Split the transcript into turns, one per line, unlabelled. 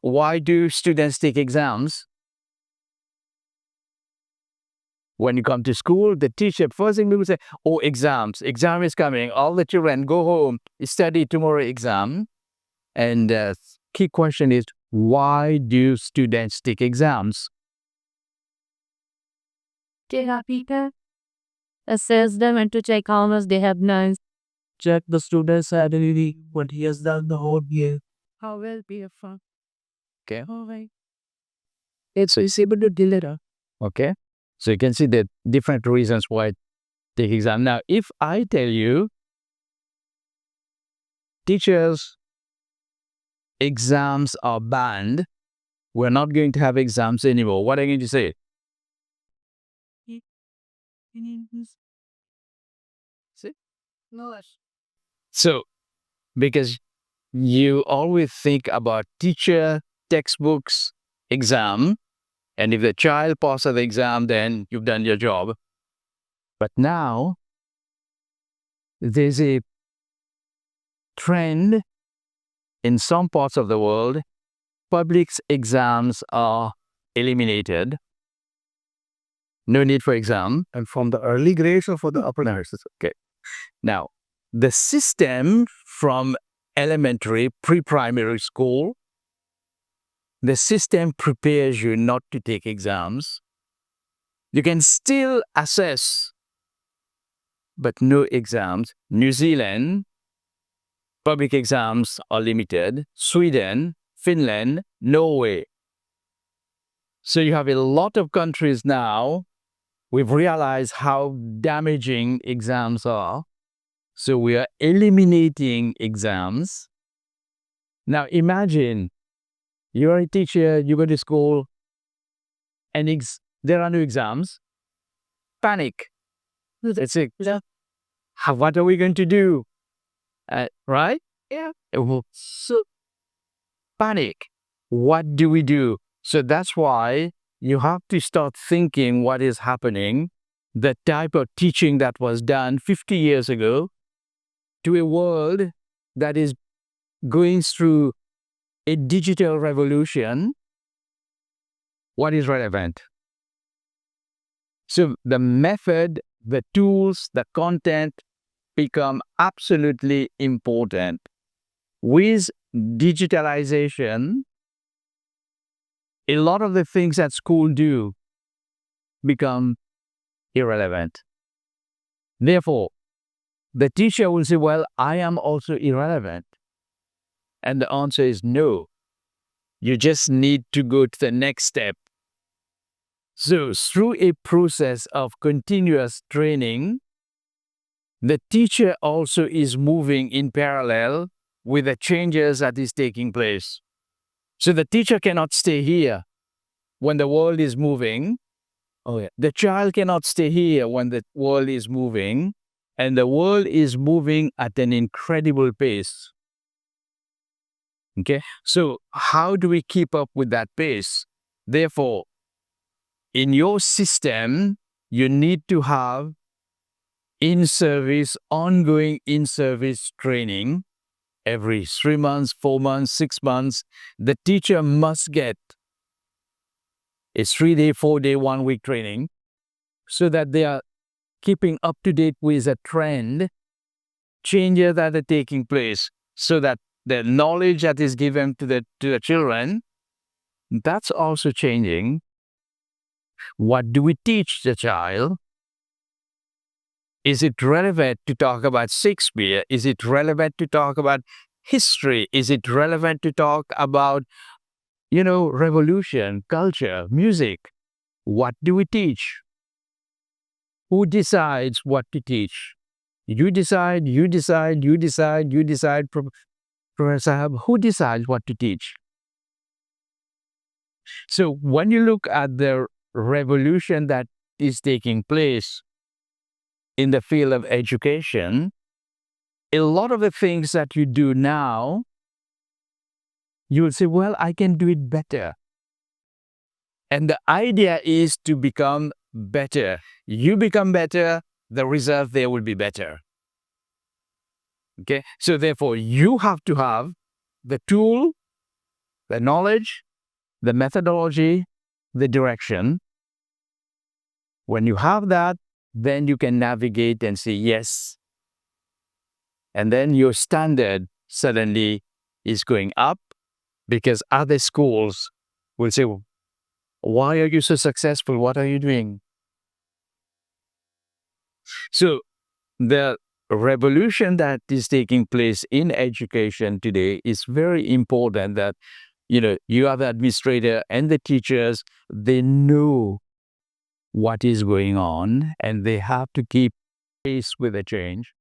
Why do students take exams? When you come to school, the teacher, first thing people say, oh, exams. Exam is coming. All the children go home, study tomorrow exam. And the key question is, why do students take exams?
Assess them and to check how much they have learned.
Check the student's ability, what he has done the whole year.
How well be a fun.
Okay.
All right.
So he's able to deliver.
Okay. So you can see the different reasons why take exam. Now, if I tell you, teachers, exams are banned, we're not going to have exams anymore, what are you going to say? See?
No.
So, because you always think about teacher, textbooks, exam, and if the child passes the exam, then you've done your job. But now, there's a trend in some parts of the world, public exams are eliminated. No need for exam.
And from the early grades or for the upper grades?
Okay. Now, the system from elementary, pre-primary school, the system prepares you not to take exams. You can still assess, but no exams. New Zealand, public exams are limited. Sweden, Finland, Norway. So you have a lot of countries now. We've realized how damaging exams are. So we are eliminating exams. Now imagine you're a teacher, you go to school, and there are no exams. Panic. It's like, what are we going to do? Right?
Yeah.
So panic. What do we do? So that's why you have to start thinking what is happening, the type of teaching that was done 50 years ago to a world that is going through a digital revolution. What is relevant? So the method, the tools, the content become absolutely important. With digitalization, a lot of the things that school do become irrelevant. Therefore, the teacher will say, well, I am also irrelevant. And the answer is no. You just need to go to the next step. So through a process of continuous training, the teacher also is moving in parallel with the changes that is taking place. So the teacher cannot stay here when the world is moving.
Oh, yeah.
The child cannot stay here when the world is moving. And the world is moving at an incredible pace. Okay, so how do we keep up with that pace? Therefore, in your system, you need to have ongoing in-service training every 3 months, 4 months, 6 months. The teacher must get a 3-day, 4-day, 1-week training so that they are keeping up to date with the trend, changes that are taking place, so that the knowledge that is given to the children, that's also changing. What do we teach the child? Is it relevant to talk about Shakespeare? Is it relevant to talk about history? Is it relevant to talk about, revolution, culture, music? What do we teach? Who decides what to teach? You decide, you decide, you decide, you decide, Professor Sahab, who decides what to teach? So when you look at the revolution that is taking place in the field of education, a lot of the things that you do now, you will say, well, I can do it better. And the idea is to become better. You become better, the result there will be better. Okay? So therefore, you have to have the tool, the knowledge, the methodology, the direction. When you have that, then you can navigate and say yes. And then your standard suddenly is going up because other schools will say, why are you so successful? What are you doing? So the revolution that is taking place in education today is very important that, you have the administrator and the teachers, they know what is going on and they have to keep pace with the change.